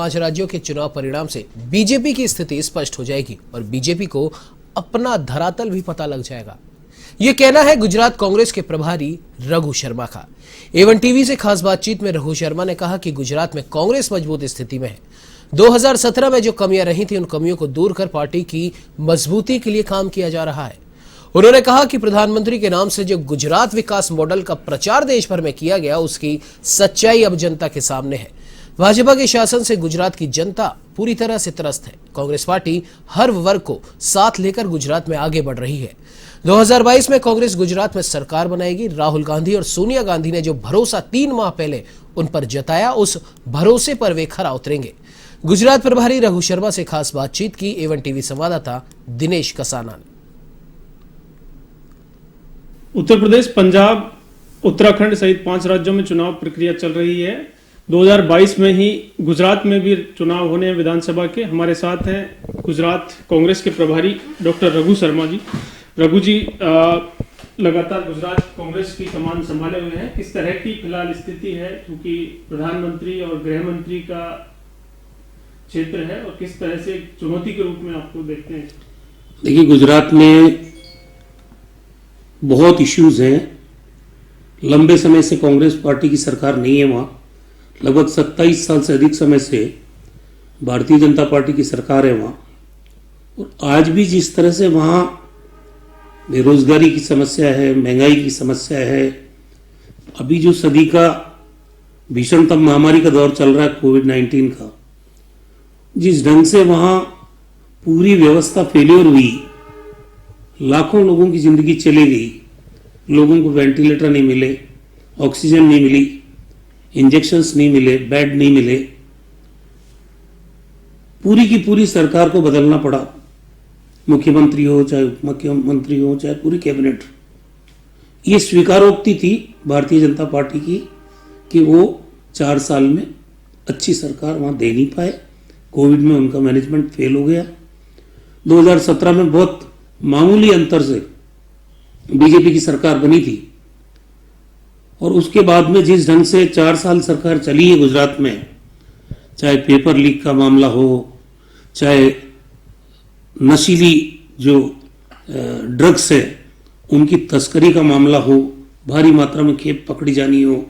5 राज्यों के चुनाव परिणाम से बीजेपी की स्थिति स्पष्ट हो जाएगी और बीजेपी को अपना धरातल भी पता लग जाएगा। ये कहना है गुजरात कांग्रेस के प्रभारी रघु शर्मा का। A1 टीवी से खास बातचीत में रघु शर्मा ने कहा कि गुजरात में कांग्रेस मजबूत स्थिति में है। 2017 में जो कमियां रही थी उन कमियों को दूर कर पार्टी की मजबूती के लिए काम किया जा रहा है। उन्होंने कहा कि प्रधानमंत्री के नाम से जो गुजरात विकास मॉडल का प्रचार देश भर में किया गया उसकी सच्चाई अब जनता के सामने है। भाजपा के शासन से गुजरात की जनता पूरी तरह से त्रस्त है। कांग्रेस पार्टी हर वर्ग को साथ लेकर गुजरात में आगे बढ़ रही है। 2022 में कांग्रेस गुजरात में सरकार बनाएगी। राहुल गांधी और सोनिया गांधी ने जो भरोसा 3 माह पहले उन पर जताया, उस भरोसे पर वे खरा उतरेंगे। गुजरात प्रभारी रघु शर्मा से खास बातचीत की A1 टीवी संवाददाता दिनेश कसाना ने। उत्तर प्रदेश, पंजाब, उत्तराखंड सहित 5 राज्यों में चुनाव प्रक्रिया चल रही है। 2022 में ही गुजरात में भी चुनाव होने हैं विधानसभा के। हमारे साथ हैं गुजरात कांग्रेस के प्रभारी डॉक्टर रघु शर्मा जी। रघु जी, लगातार गुजरात कांग्रेस की कमान संभाले हुए हैं। किस तरह की फिलहाल स्थिति है, क्योंकि प्रधानमंत्री और गृह मंत्री का क्षेत्र है, और किस तरह से चुनौती के रूप में आपको देखते हैं? देखिए, गुजरात में बहुत इश्यूज हैं। लंबे समय से कांग्रेस पार्टी की सरकार नहीं है वहाँ। लगभग 27 साल से अधिक समय से भारतीय जनता पार्टी की सरकार है वहाँ। और आज भी जिस तरह से वहाँ बेरोजगारी की समस्या है, महंगाई की समस्या है, अभी जो सदी का भीषणतम महामारी का दौर चल रहा है कोविड-19 का, जिस ढंग से वहाँ पूरी व्यवस्था फेल्योर हुई, लाखों लोगों की जिंदगी चली गई, लोगों को वेंटिलेटर नहीं मिले, ऑक्सीजन नहीं मिली, इंजेक्शंस नहीं मिले, बेड नहीं मिले, पूरी की पूरी सरकार को बदलना पड़ा। मुख्यमंत्री हो, चाहे उप मुख्यमंत्री हो, चाहे पूरी कैबिनेट। ये स्वीकारोक्ति थी भारतीय जनता पार्टी की कि वो 4 साल में अच्छी सरकार वहां दे नहीं पाए। कोविड में उनका मैनेजमेंट फेल हो गया। 2017 में बहुत मामूली अंतर से बीजेपी की सरकार बनी थी, और उसके बाद में जिस ढंग से 4 साल सरकार चली है गुजरात में, चाहे पेपर लीक का मामला हो, चाहे नशीली जो ड्रग्स है उनकी तस्करी का मामला हो, भारी मात्रा में खेप पकड़ी जानी हो,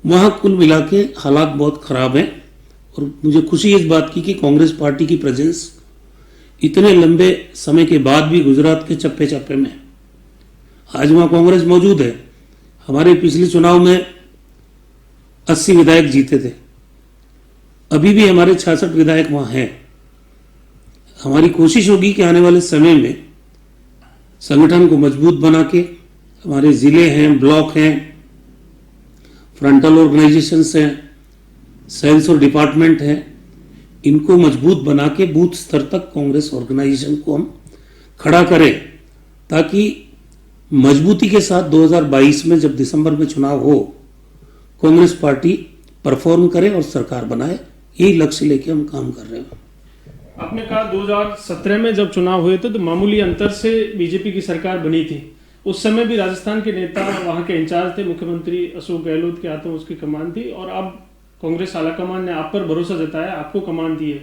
वहां कुल मिला के हालात बहुत खराब हैं। और मुझे खुशी इस बात की कि कांग्रेस पार्टी की प्रेजेंस इतने लंबे समय के बाद भी गुजरात के चप्पे चप्पे में आज वहां कांग्रेस मौजूद है। हमारे पिछले चुनाव में 80 विधायक जीते थे, अभी भी हमारे 66 विधायक वहां हैं। हमारी कोशिश होगी कि आने वाले समय में संगठन को मजबूत बना के, हमारे जिले हैं, ब्लॉक हैं, फ्रंटल ऑर्गेनाइजेशंस हैं, सेल्स और डिपार्टमेंट हैं, इनको मजबूत बना के बूथ स्तर तक कांग्रेस ऑर्गेनाइजेशन को हम खड़ा करें, ताकि मजबूती के साथ 2022 में जब दिसंबर में चुनाव हो, कांग्रेस पार्टी परफॉर्म करे और सरकार बनाए। यही लक्ष्य लेके हम काम कर रहे हैं। आपने कहा 2017 में जब चुनाव हुए थे तो मामूली अंतर से बीजेपी की सरकार बनी थी। उस समय भी राजस्थान के नेता वहां के इंचार्ज थे, मुख्यमंत्री अशोक गहलोत के हाथों उसकी कमान थी, और अब कांग्रेस आला कमान ने आप पर भरोसा जताया, आपको कमान दी है।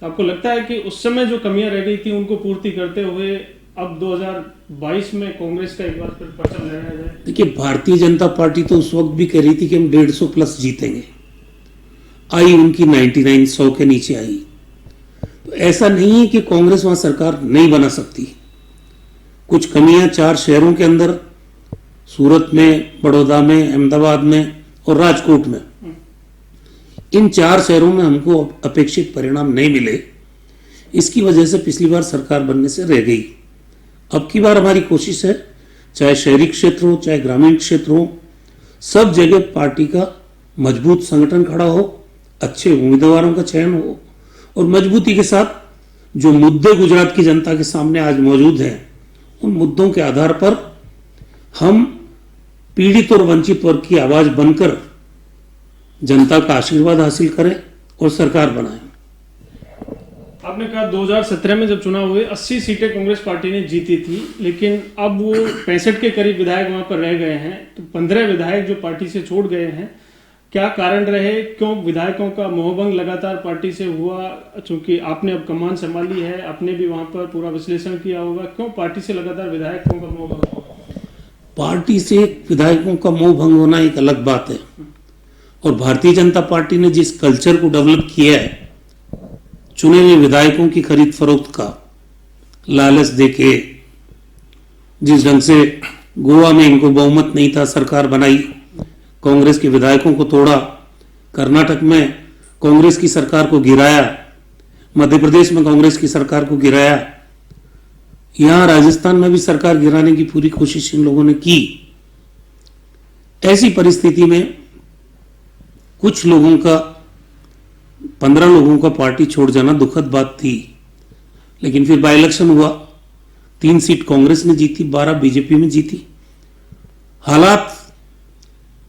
तो आपको लगता है कि उस समय जो कमियां रह गई थी उनको पूर्ति करते हुए अब 2022 में कांग्रेस का एक बार फिर परचम लहराया जाए? देखिए, भारतीय जनता पार्टी तो उस वक्त भी कह रही थी कि हम 150 प्लस जीतेंगे। आई उनकी 99, 100 के नीचे आई। तो ऐसा नहीं है कि कांग्रेस वहां सरकार नहीं बना सकती। कुछ कमियां 4 शहरों के अंदर, सूरत में, बड़ौदा में, अहमदाबाद में और राजकोट में, इन 4 शहरों में हमको अपेक्षित परिणाम नहीं मिले। इसकी वजह से पिछली बार सरकार बनने से रह गई। अब की बार हमारी कोशिश है, चाहे शहरी क्षेत्र हो, चाहे ग्रामीण क्षेत्र हो, सब जगह पार्टी का मजबूत संगठन खड़ा हो, अच्छे उम्मीदवारों का चयन हो, और मजबूती के साथ जो मुद्दे गुजरात की जनता के सामने आज मौजूद हैं, उन मुद्दों के आधार पर हम पीड़ित और वंचित वर्ग की आवाज बनकर जनता का आशीर्वाद हासिल करें और सरकार बनाएं। आपने कहा 2017 में जब चुनाव हुए 80 सीटें कांग्रेस पार्टी ने जीती थी, लेकिन अब वो 65 के करीब विधायक वहां पर रह गए हैं। तो 15 विधायक जो पार्टी से छोड़ गए हैं, क्या कारण रहे, क्यों विधायकों का मोहभंग लगातार पार्टी से हुआ? चूंकि आपने अब कमान संभाली है, आपने भी वहां पर पूरा विश्लेषण किया होगा, क्यों पार्टी से लगातार विधायकों का मोहभंग हुआ? पार्टी से विधायकों का मोह भंग होना एक अलग बात है, और भारतीय जनता पार्टी ने जिस कल्चर को डेवलप किया है, चुने हुए विधायकों की खरीद फरोख्त का लालच देके, जिस ढंग से गोवा में इनको बहुमत नहीं था, सरकार बनाई, कांग्रेस के विधायकों को तोड़ा, कर्नाटक में कांग्रेस की सरकार को गिराया, मध्य प्रदेश में कांग्रेस की सरकार को गिराया, यहां राजस्थान में भी सरकार गिराने की पूरी कोशिश इन लोगों ने की। ऐसी परिस्थिति में कुछ लोगों का, 15 लोगों का पार्टी छोड़ जाना दुखद बात थी। लेकिन फिर बाई इलेक्शन हुआ, 3 सीट कांग्रेस ने जीती, 12 बीजेपी में जीती। हालात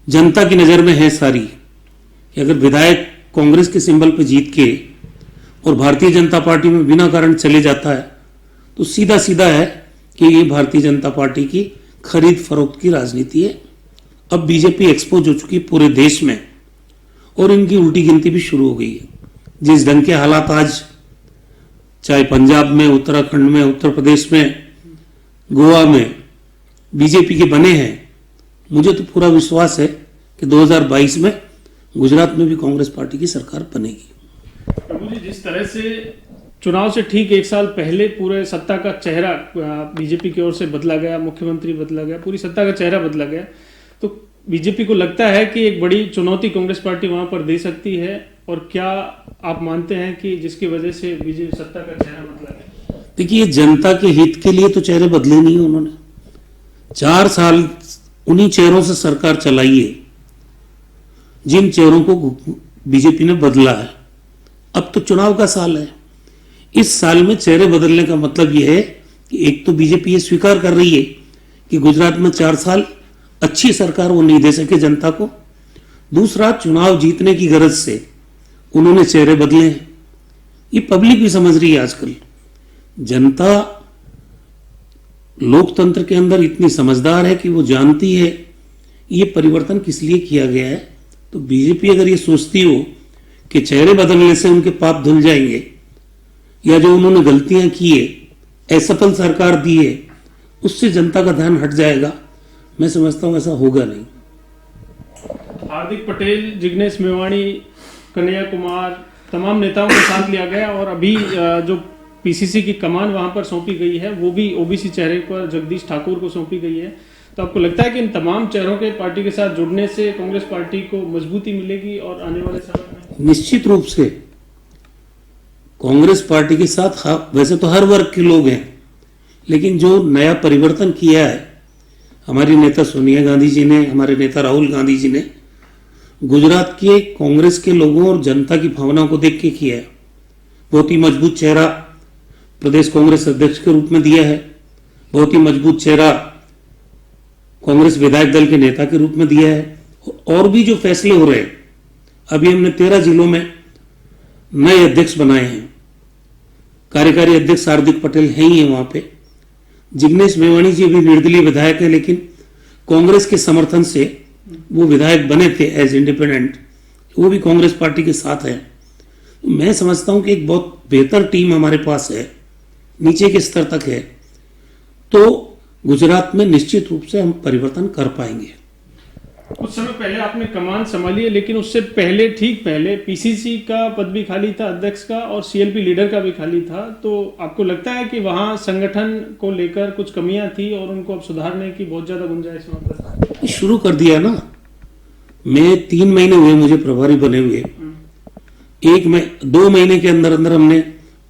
जनता की नजर में है सारी कि अगर विधायक कांग्रेस के सिंबल पर जीत के और भारतीय जनता पार्टी में बिना कारण चले जाता है, तो सीधा सीधा है कि ये भारतीय जनता पार्टी की खरीद फरोख्त की राजनीति है। अब बीजेपी एक्सपोज हो चुकी पूरे देश में, और इनकी उल्टी गिनती भी शुरू हो गई है। जिस ढंग के हालात आज चाहे पंजाब में, उत्तराखंड में, उत्तर प्रदेश में, गोवा में बीजेपी के बने हैं, मुझे तो पूरा विश्वास है कि 2022 में गुजरात में भी कांग्रेस पार्टी की सरकार बनेगी। प्रभु जी, जिस तरह से चुनाव से ठीक 1 साल पहले पूरे सत्ता का चेहरा बीजेपी की ओर से बदला गया, मुख्यमंत्री बदला गया, पूरी सत्ता का चेहरा बदला गया, तो बीजेपी को लगता है कि एक बड़ी चुनौती कांग्रेस पार्टी वहां पर दे सकती है? और क्या आप मानते हैं कि जिसकी वजह से बीजेपी सत्ता का चेहरा बदला गया? देखिए, जनता के हित के लिए तो चेहरे बदले नहीं उन्होंने। 4 साल उन्हीं चेहरों से सरकार चलाई है जिन चेहरों को बीजेपी ने बदला है। अब तो चुनाव का साल है, इस साल में चेहरे बदलने का मतलब यह है कि एक तो बीजेपी ये स्वीकार कर रही है कि गुजरात में 4 साल अच्छी सरकार वो नहीं दे सके जनता को। दूसरा, चुनाव जीतने की गरज से उन्होंने चेहरे बदले हैं। ये पब्लिक भी समझ रही है आजकल। जनता लोकतंत्र के अंदर इतनी समझदार है कि वो जानती है ये परिवर्तन किस लिए किया गया है। तो बीजेपी अगर ये सोचती हो कि चेहरे बदलने से उनके पाप धुल जाएंगे, या जो उन्होंने गलतियां की है, असफल सरकार दी है, उससे जनता का ध्यान हट जाएगा, मैं समझता हूं ऐसा होगा नहीं। हार्दिक पटेल, जिग्नेश मेवाणी, कन्हैया कुमार, तमाम नेताओं को साथ लिया गया, और अभी जो पीसीसी की कमान वहां पर सौंपी गई है वो भी ओबीसी चेहरे पर जगदीश ठाकुर को सौंपी गई है। तो आपको लगता है कि इन तमाम चेहरों के पार्टी के साथ जुड़ने से कांग्रेस पार्टी को मजबूती मिलेगी और आने वाले समय में? निश्चित रूप से कांग्रेस पार्टी के साथ वैसे तो हर वर्ग के लोग हैं, लेकिन जो नया परिवर्तन किया है हमारी नेता सोनिया गांधी जी ने, हमारे नेता राहुल गांधी जी ने, गुजरात के कांग्रेस के लोगों और जनता की भावनाओं को देख के किया है। बहुत ही मजबूत चेहरा प्रदेश कांग्रेस अध्यक्ष के रूप में दिया है, बहुत ही मजबूत चेहरा कांग्रेस विधायक दल के नेता के रूप में दिया है। और भी जो फैसले हो रहे हैं, अभी हमने 13 जिलों में नए अध्यक्ष बनाए हैं। कार्यकारी अध्यक्ष हार्दिक पटेल है ही है वहां पे। जिग्नेश मेवाणी जी भी निर्दलीय विधायक है, लेकिन कांग्रेस के समर्थन से वो विधायक बने थे एज इंडिपेंडेंट, वो भी कांग्रेस पार्टी के साथ है। मैं समझता हूं कि एक बहुत बेहतर टीम हमारे पास है, नीचे के स्तर तक है, तो गुजरात में निश्चित रूप से हम परिवर्तन कर पाएंगे। कुछ समय पहले आपने कमान संभाली है, लेकिन उससे पहले, ठीक पहले, पीसीसी का पद भी खाली था अध्यक्ष का, और सीएलपी लीडर का भी खाली था। तो आपको लगता है कि वहां संगठन को लेकर कुछ कमियां थी और उनको अब सुधारने की बहुत ज्यादा गुंजाइश वहां पर? शुरू कर दिया ना। मैं 3 महीने हुए मुझे प्रभारी बने हुए, 2 महीने के अंदर अंदर हमने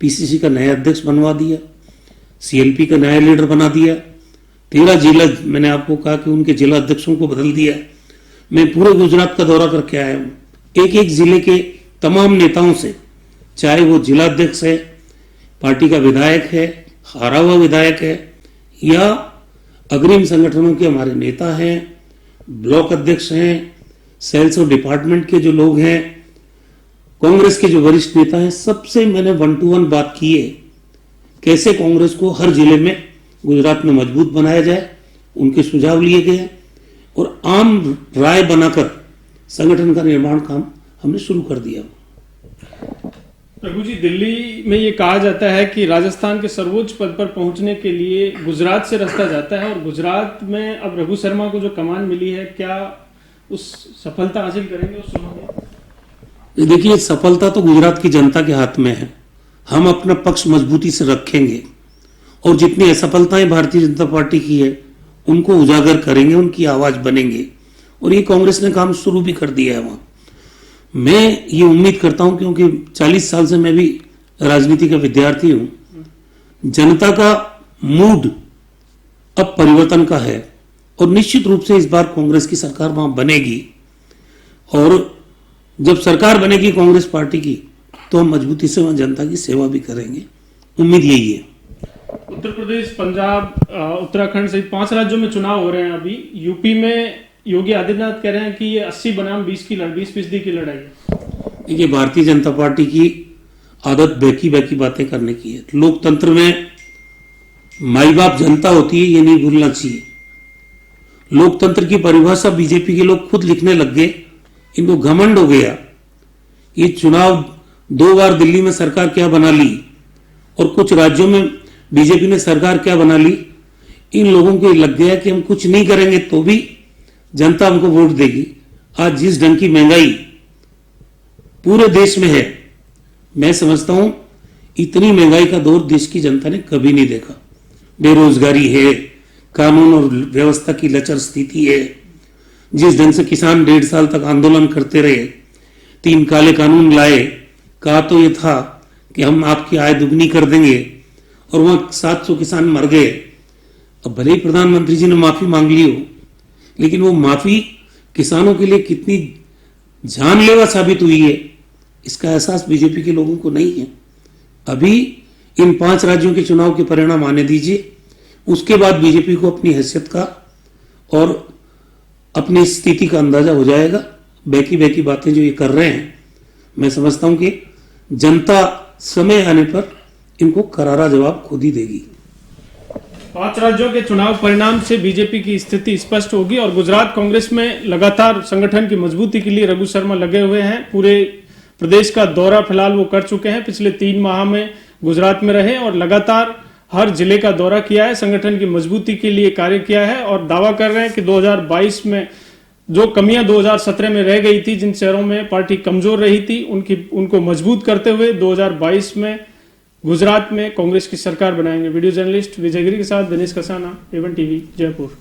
पीसीसी का नया अध्यक्ष बनवा दिया, सीएलपी का नया लीडर बना दिया, 13 जिला, मैंने आपको कहा कि उनके जिला अध्यक्षों को बदल दिया। मैं पूरे गुजरात का दौरा करके आया हूं, एक एक जिले के तमाम नेताओं से, चाहे वो जिला अध्यक्ष है, पार्टी का विधायक है, हारा हुआ विधायक है, या अग्रिम संगठनों के हमारे नेता हैं, ब्लॉक अध्यक्ष हैं, सेल्स और डिपार्टमेंट के जो लोग हैं, कांग्रेस के जो वरिष्ठ नेता हैं, सबसे मैंने 1 to 1 बात की है कैसे कांग्रेस को हर जिले में गुजरात में मजबूत बनाया जाए। उनके सुझाव लिए गए और आम राय बनाकर संगठन का निर्माण काम हमने शुरू कर दिया। रघु जी, दिल्ली में ये कहा जाता है कि राजस्थान के सर्वोच्च पद पर पहुंचने के लिए गुजरात से रास्ता जाता है, और गुजरात में अब रघु शर्मा को जो कमान मिली है, क्या उस सफलता हासिल करेंगे उस चुनाव में? देखिए, सफलता तो गुजरात की जनता के हाथ में है। हम अपना पक्ष मजबूती से रखेंगे और जितनी असफलताएं भारतीय जनता पार्टी की है उनको उजागर करेंगे, उनकी आवाज बनेंगे, और ये कांग्रेस ने काम शुरू भी कर दिया है वहां। मैं ये उम्मीद करता हूं, क्योंकि 40 साल से मैं भी राजनीति का विद्यार्थी हूं, जनता का मूड अब परिवर्तन का है और निश्चित रूप से इस बार कांग्रेस की सरकार वहां बनेगी। और जब सरकार बनेगी कांग्रेस पार्टी की, तो हम मजबूती से वहां जनता की सेवा भी करेंगे। उम्मीद यही है। उत्तर प्रदेश, पंजाब, उत्तराखंड सहित 5 राज्यों में चुनाव हो रहे हैं। अभी यूपी में योगी आदित्यनाथ कह रहे हैं कि ये 80 बनाम 20% की लड़ाई है। देखिए, भारतीय जनता पार्टी की आदत बैकी बैकी बातें करने की है। लोकतंत्र में माई बाप जनता होती है, ये नहीं भूलना चाहिए। लोकतंत्र की परिभाषा बीजेपी के लोग खुद लिखने लग गए, इनको घमंड हो गया। ये चुनाव 2 बार दिल्ली में सरकार क्या बना ली और कुछ राज्यों में बीजेपी ने सरकार क्या बना ली, इन लोगों को लग गया कि हम कुछ नहीं करेंगे तो भी जनता हमको वोट देगी। आज जिस ढंग की महंगाई पूरे देश में है, मैं समझता हूं इतनी महंगाई का दौर देश की जनता ने कभी नहीं देखा। बेरोजगारी है, कानून और व्यवस्था की लचर स्थिति है। जिस ढंग से किसान 1.5 साल तक आंदोलन करते रहे, 3 काले कानून लाए, कहा तो ये था कि हम आपकी आय दुगनी कर देंगे, और वहां 700 किसान मर गए। अब भले ही प्रधानमंत्री जी ने माफी मांग ली हो, लेकिन वो माफी किसानों के लिए कितनी जानलेवा साबित हुई है, इसका एहसास बीजेपी के लोगों को नहीं है। अभी इन 5 राज्यों के चुनाव के परिणाम आने दीजिए, उसके बाद बीजेपी को अपनी हैसियत का और अपनी स्थिति का अंदाजा हो जाएगा। बैकी बैकी बातें जो ये कर रहे हैं, मैं समझता हूं कि जनता समय आने पर इनको करारा जवाब खुद ही देगी। 5 राज्यों के चुनाव परिणाम से बीजेपी की स्थिति स्पष्ट होगी, और गुजरात कांग्रेस में लगातार संगठन की मजबूती के लिए रघु शर्मा लगे हुए हैं। पूरे प्रदेश का दौरा फिलहाल वो कर चुके हैं। पिछले 3 माह में गुजरात में रहे और लगातार हर जिले का दौरा किया है, संगठन की मजबूती के लिए कार्य किया है, और दावा कर रहे हैं कि 2022 में जो कमियां 2017 में रह गई थी, जिन शहरों में पार्टी कमजोर रही थी, उनको मजबूत करते हुए 2022 में गुजरात में कांग्रेस की सरकार बनाएंगे। वीडियो जर्नलिस्ट विजय गिरी के साथ दिनेश कसाना, A1 टीवी, जयपुर।